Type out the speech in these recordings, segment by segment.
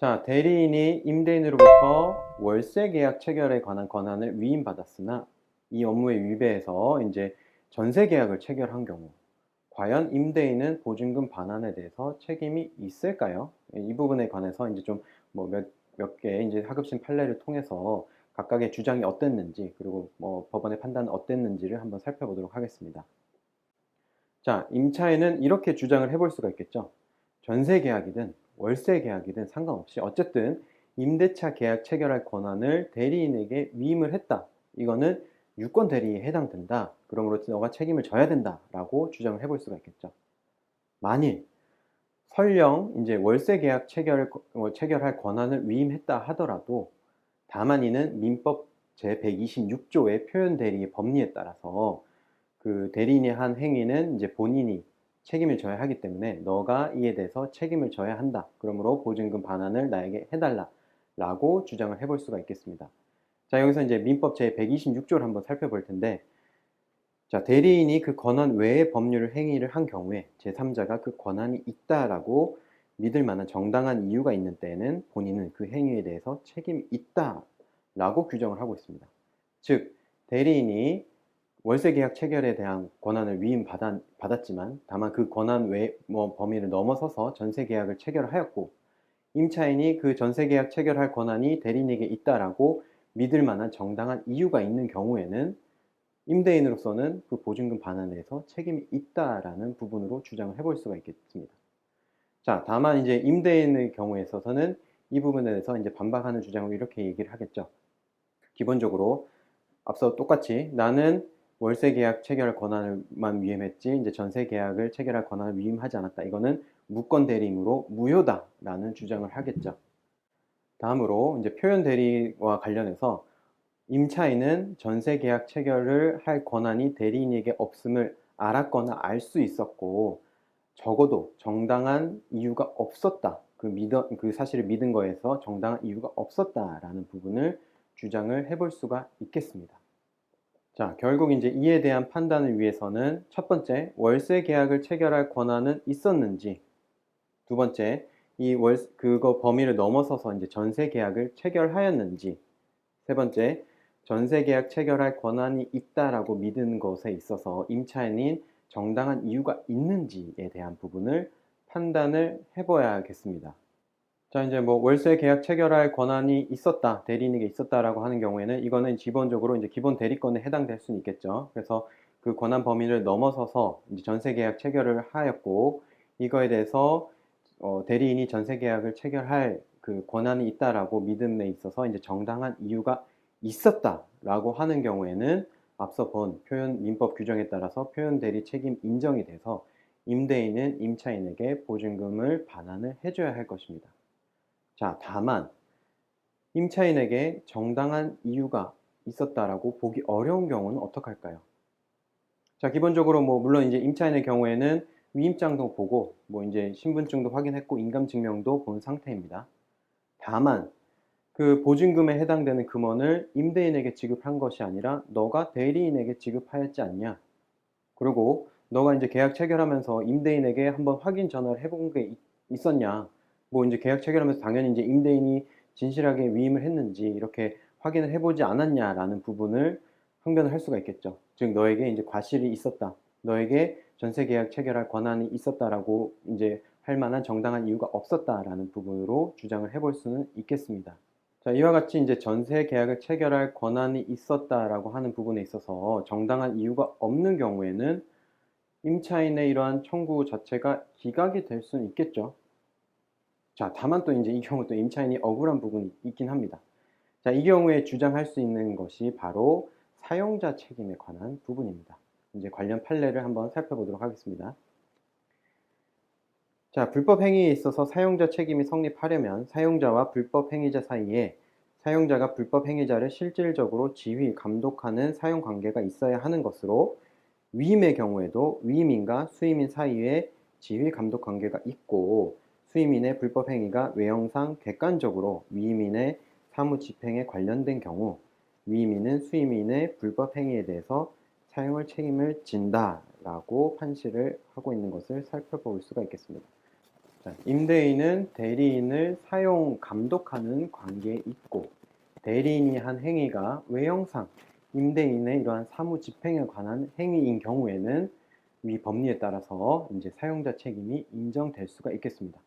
자, 대리인이 임대인으로부터 월세 계약 체결에 관한 권한을 위임받았으나 이 업무에 위배해서 이제 전세 계약을 체결한 경우 과연 임대인은 보증금 반환에 대해서 책임이 있을까요? 이 부분에 관해서 이제 좀 뭐 몇 개 이제 하급심 판례를 통해서 각각의 주장이 어땠는지 그리고 뭐 법원의 판단은 어땠는지를 한번 살펴보도록 하겠습니다. 자, 임차인은 이렇게 주장을 해볼 수가 있겠죠. 전세 계약이든 월세 계약이든 상관없이 어쨌든 임대차 계약 체결할 권한을 대리인에게 위임을 했다. 이거는 유권 대리에 해당된다. 그러므로 너가 책임을 져야 된다라고 주장을 해볼 수가 있겠죠. 만일 설령 이제 월세 계약 체결할 권한을 위임했다 하더라도 다만 이는 민법 제126조의 표현 대리의 법리에 따라서 그 대리인이 한 행위는 이제 본인이 책임을 져야 하기 때문에 너가 이에 대해서 책임을 져야 한다. 그러므로 보증금 반환을 나에게 해달라. 라고 주장을 해볼 수가 있겠습니다. 자, 여기서 이제 민법 제126조를 한번 살펴볼 텐데, 자, 대리인이 그 권한 외의 법률 행위를 한 경우에 제3자가 그 권한이 있다라고 믿을 만한 정당한 이유가 있는 때에는 본인은 그 행위에 대해서 책임이 있다라고 규정을 하고 있습니다. 즉, 대리인이 월세 계약 체결에 대한 권한을 위임받았지만 다만 그 권한 외 범위를 넘어서서 전세 계약을 체결하였고 임차인이 그 전세 계약 체결할 권한이 대리인에게 있다라고 믿을 만한 정당한 이유가 있는 경우에는 임대인으로서는 그 보증금 반환에 대해서 책임이 있다라는 부분으로 주장을 해볼 수가 있겠습니다. 자, 다만 이제 임대인의 경우에 있어서는 이 부분에 대해서 이제 반박하는 주장으로 이렇게 얘기를 하겠죠. 기본적으로 앞서 똑같이 나는 월세 계약 체결 권한을만 위임했지 이제 전세 계약을 체결할 권한을 위임하지 않았다. 이거는 무권 대리이므로 무효다라는 주장을 하겠죠. 다음으로 이제 표현 대리와 관련해서 임차인은 전세 계약 체결을 할 권한이 대리인에게 없음을 알았거나 알 수 있었고 적어도 정당한 이유가 없었다. 그 사실을 믿은 거에서 정당한 이유가 없었다라는 부분을 주장을 해볼 수가 있겠습니다. 자, 결국 이제 이에 대한 판단을 위해서는 첫 번째, 월세 계약을 체결할 권한은 있었는지, 두 번째, 그거 범위를 넘어서서 이제 전세 계약을 체결하였는지, 세 번째, 전세 계약 체결할 권한이 있다라고 믿은 것에 있어서 임차인인 정당한 이유가 있는지에 대한 부분을 판단을 해봐야겠습니다. 자, 이제 뭐 월세 계약 체결할 권한이 있었다, 대리인에게 있었다라고 하는 경우에는 이거는 기본적으로 이제 기본 대리권에 해당될 수는 있겠죠. 그래서 그 권한 범위를 넘어서서 이제 전세 계약 체결을 하였고 이거에 대해서 대리인이 전세 계약을 체결할 그 권한이 있다라고 믿음에 있어서 이제 정당한 이유가 있었다라고 하는 경우에는 앞서 본 표현 민법 규정에 따라서 표현 대리 책임 인정이 돼서 임대인은 임차인에게 보증금을 반환을 해줘야 할 것입니다. 자, 다만 임차인에게 정당한 이유가 있었다라고 보기 어려운 경우는 어떡할까요? 자, 기본적으로 뭐 물론 이제 임차인의 경우에는 위임장도 보고 뭐 이제 신분증도 확인했고 인감증명도 본 상태입니다. 다만 그 보증금에 해당되는 금원을 임대인에게 지급한 것이 아니라 너가 대리인에게 지급하였지 않냐? 그리고 너가 이제 계약 체결하면서 임대인에게 한번 확인 전화를 해본 게 있었냐? 뭐 이제 계약 체결하면서 당연히 이제 임대인이 진실하게 위임을 했는지 이렇게 확인을 해보지 않았냐라는 부분을 항변을 할 수가 있겠죠. 즉 너에게 이제 과실이 있었다. 너에게 전세 계약 체결할 권한이 있었다라고 이제 할 만한 정당한 이유가 없었다라는 부분으로 주장을 해볼 수는 있겠습니다. 자, 이와 같이 이제 전세 계약을 체결할 권한이 있었다라고 하는 부분에 있어서 정당한 이유가 없는 경우에는 임차인의 이러한 청구 자체가 기각이 될 수는 있겠죠. 자, 다만 또 이제 이 경우 또 임차인이 억울한 부분이 있긴 합니다. 자, 이 경우에 주장할 수 있는 것이 바로 사용자 책임에 관한 부분입니다. 이제 관련 판례를 한번 살펴보도록 하겠습니다. 자, 불법 행위에 있어서 사용자 책임이 성립하려면 사용자와 불법 행위자 사이에 사용자가 불법 행위자를 실질적으로 지휘, 감독하는 사용 관계가 있어야 하는 것으로 위임의 경우에도 위임인과 수임인 사이에 지휘, 감독 관계가 있고 수임인의 불법 행위가 외형상 객관적으로 위임인의 사무 집행에 관련된 경우 위임인은 수임인의 불법 행위에 대해서 사용을 책임을 진다라고 판시를 하고 있는 것을 살펴볼 수가 있겠습니다. 자, 임대인은 대리인을 사용 감독하는 관계에 있고, 대리인이 한 행위가 외형상 임대인의 이러한 사무 집행에 관한 행위인 경우에는 위 법리에 따라서 이제 사용자 책임이 인정될 수가 있겠습니다.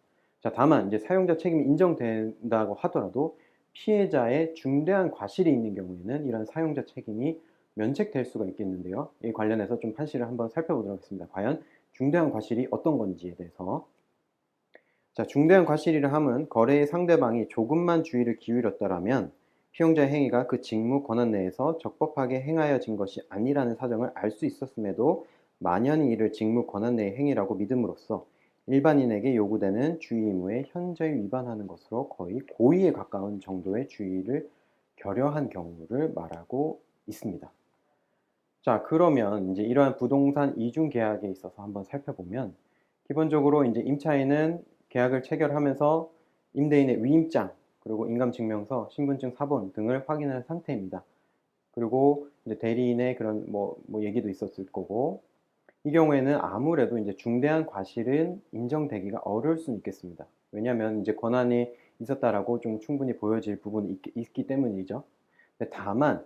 자, 다만 이제 사용자 책임이 인정된다고 하더라도 피해자의 중대한 과실이 있는 경우에는 이런 사용자 책임이 면책될 수가 있겠는데요. 이 관련해서 좀 판시를 한번 살펴보도록 하겠습니다. 과연 중대한 과실이 어떤 건지에 대해서. 자, 중대한 과실이라 함은 거래의 상대방이 조금만 주의를 기울였더라면 피용자의 행위가 그 직무 권한 내에서 적법하게 행하여진 것이 아니라는 사정을 알 수 있었음에도 만연히 이를 직무 권한 내의 행위라고 믿음으로써 일반인에게 요구되는 주의 의무에 현저히 위반하는 것으로 거의 고의에 가까운 정도의 주의를 결여한 경우를 말하고 있습니다. 자, 그러면 이제 이러한 부동산 이중 계약에 있어서 한번 살펴보면 기본적으로 이제 임차인은 계약을 체결하면서 임대인의 위임장, 그리고 인감증명서, 신분증 사본 등을 확인한 상태입니다. 그리고 이제 대리인의 그런 뭐 얘기도 있었을 거고, 이 경우에는 아무래도 이제 중대한 과실은 인정되기가 어려울 수는 있겠습니다. 왜냐하면 이제 권한이 있었다라고 좀 충분히 보여질 부분이 있기 때문이죠. 다만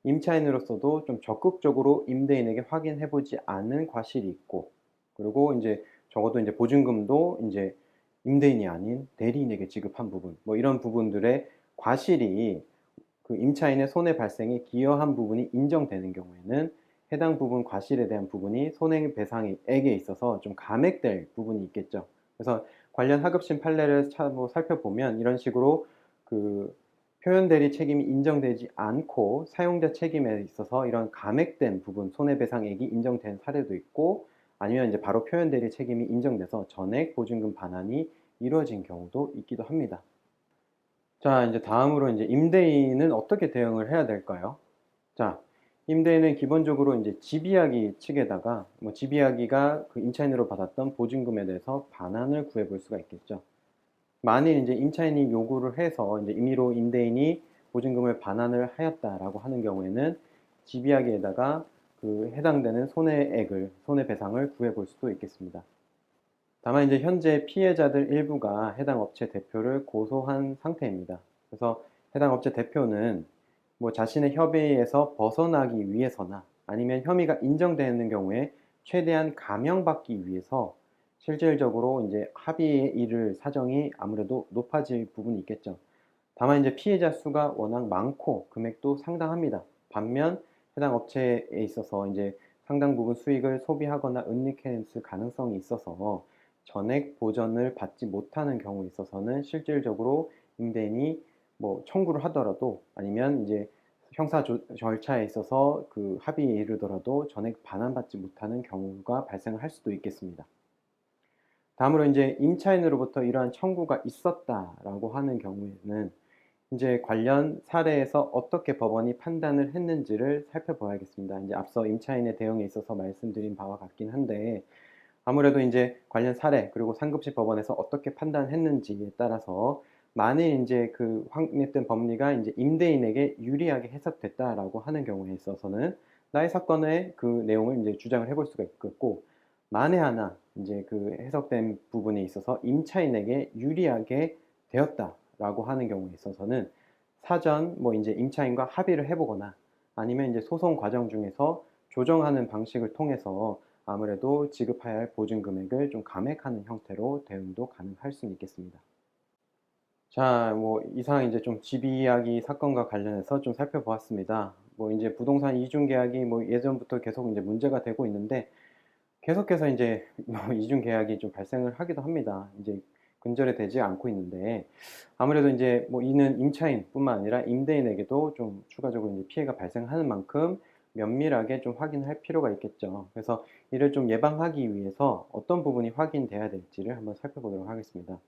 임차인으로서도 좀 적극적으로 임대인에게 확인해보지 않은 과실이 있고, 그리고 이제 적어도 이제 보증금도 이제 임대인이 아닌 대리인에게 지급한 부분, 뭐 이런 부분들의 과실이 그 임차인의 손해 발생에 기여한 부분이 인정되는 경우에는 해당 부분 과실에 대한 부분이 손해배상액에 있어서 좀 감액될 부분이 있겠죠. 그래서 관련 하급심 판례를 살펴보면 이런 식으로 그 표현대리 책임이 인정되지 않고 사용자 책임에 있어서 이런 감액된 부분 손해배상액이 인정된 사례도 있고, 아니면 이제 바로 표현대리 책임이 인정돼서 전액 보증금 반환이 이루어진 경우도 있기도 합니다. 자, 이제 다음으로 이제 임대인은 어떻게 대응을 해야 될까요? 자, 임대인은 기본적으로 이제 집이야기 측에다가 뭐 집이야기가 그 임차인으로 받았던 보증금에 대해서 반환을 구해볼 수가 있겠죠. 만일 이제 임차인이 요구를 해서 이제 임의로 임대인이 보증금을 반환을 하였다라고 하는 경우에는 집이야기에다가 그 해당되는 손해배상을 구해볼 수도 있겠습니다. 다만 이제 현재 피해자들 일부가 해당 업체 대표를 고소한 상태입니다. 그래서 해당 업체 대표는 뭐 자신의 협의에서 벗어나기 위해서나 아니면 혐의가 인정되는 경우에 최대한 감형받기 위해서 실질적으로 이제 합의에 이를 사정이 아무래도 높아질 부분이 있겠죠. 다만 이제 피해자 수가 워낙 많고 금액도 상당합니다. 반면 해당 업체에 있어서 이제 상당 부분 수익을 소비하거나 은닉했을 가능성이 있어서 전액 보전을 받지 못하는 경우에 있어서는 실질적으로 임대인이 뭐 청구를 하더라도 아니면 이제 형사 절차에 있어서 그 합의에 이르더라도 전액 반환받지 못하는 경우가 발생을 할 수도 있겠습니다. 다음으로 이제 임차인으로부터 이러한 청구가 있었다라고 하는 경우에는 이제 관련 사례에서 어떻게 법원이 판단을 했는지를 살펴봐야겠습니다. 이제 앞서 임차인의 대응에 있어서 말씀드린 바와 같긴 한데, 아무래도 이제 관련 사례 그리고 상급시 법원에서 어떻게 판단했는지에 따라서 만일 이제 그 확립된 법리가 이제 임대인에게 유리하게 해석됐다라고 하는 경우에 있어서는 나의 사건의 그 내용을 이제 주장을 해볼 수가 있겠고, 만에 하나 이제 그 해석된 부분에 있어서 임차인에게 유리하게 되었다라고 하는 경우에 있어서는 사전 뭐 이제 임차인과 합의를 해보거나 아니면 이제 소송 과정 중에서 조정하는 방식을 통해서 아무래도 지급해야 할 보증 금액을 좀 감액하는 형태로 대응도 가능할 수 있겠습니다. 자, 뭐 이상 이제 좀 집 이야기 사건과 관련해서 좀 살펴보았습니다. 뭐 이제 부동산 이중 계약이 뭐 예전부터 계속 이제 문제가 되고 있는데 계속해서 이제 뭐 이중 계약이 좀 발생을 하기도 합니다. 이제 근절이 되지 않고 있는데 아무래도 이제 뭐 이는 임차인뿐만 아니라 임대인에게도 좀 추가적으로 이제 피해가 발생하는 만큼 면밀하게 좀 확인할 필요가 있겠죠. 그래서 이를 좀 예방하기 위해서 어떤 부분이 확인돼야 될지를 한번 살펴보도록 하겠습니다.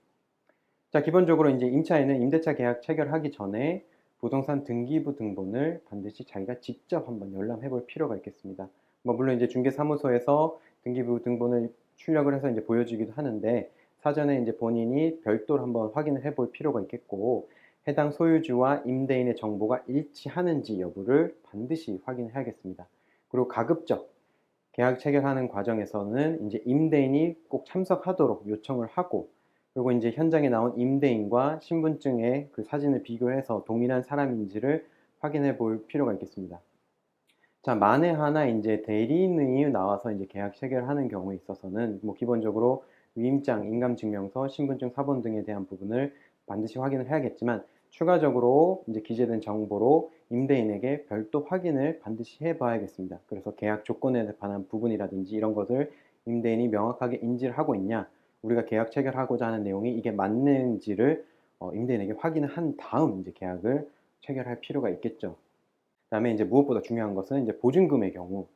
자, 기본적으로 이제 임차인은 임대차 계약 체결하기 전에 부동산 등기부 등본을 반드시 자기가 직접 한번 열람해 볼 필요가 있겠습니다. 뭐 물론 이제 중개사무소에서 등기부 등본을 출력을 해서 이제 보여주기도 하는데 사전에 이제 본인이 별도로 한번 확인을 해 볼 필요가 있겠고, 해당 소유주와 임대인의 정보가 일치하는지 여부를 반드시 확인해야겠습니다. 그리고 가급적 계약 체결하는 과정에서는 이제 임대인이 꼭 참석하도록 요청을 하고, 그리고 이제 현장에 나온 임대인과 신분증의 그 사진을 비교해서 동일한 사람인지를 확인해 볼 필요가 있겠습니다. 자, 만에 하나 이제 대리인이 나와서 이제 계약 체결하는 경우에 있어서는 뭐 기본적으로 위임장, 인감증명서, 신분증 사본 등에 대한 부분을 반드시 확인을 해야겠지만 추가적으로 이제 기재된 정보로 임대인에게 별도 확인을 반드시 해봐야겠습니다. 그래서 계약 조건에 관한 부분이라든지 이런 것을 임대인이 명확하게 인지를 하고 있냐, 우리가 계약 체결하고자 하는 내용이 이게 맞는지를 임대인에게 확인을 한 다음 이제 계약을 체결할 필요가 있겠죠. 그다음에 이제 무엇보다 중요한 것은 이제 보증금의 경우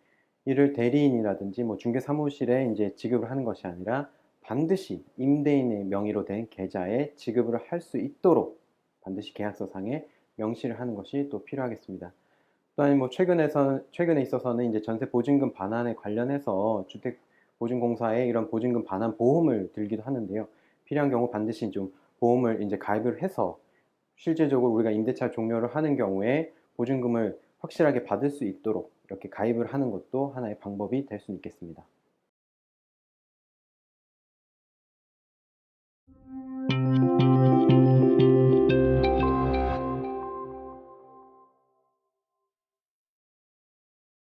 이를 대리인이라든지 뭐 중개 사무실에 이제 지급을 하는 것이 아니라 반드시 임대인의 명의로 된 계좌에 지급을 할 수 있도록 반드시 계약서상에 명시를 하는 것이 또 필요하겠습니다. 또한 뭐 최근에 있어서는 이제 전세 보증금 반환에 관련해서 주택보증공사에 이런 보증금 반환 보험을 들기도 하는데요. 필요한 경우 반드시 좀 보험을 이제 가입을 해서 실제적으로 우리가 임대차 종료를 하는 경우에 보증금을 확실하게 받을 수 있도록 이렇게 가입을 하는 것도 하나의 방법이 될 수 있겠습니다.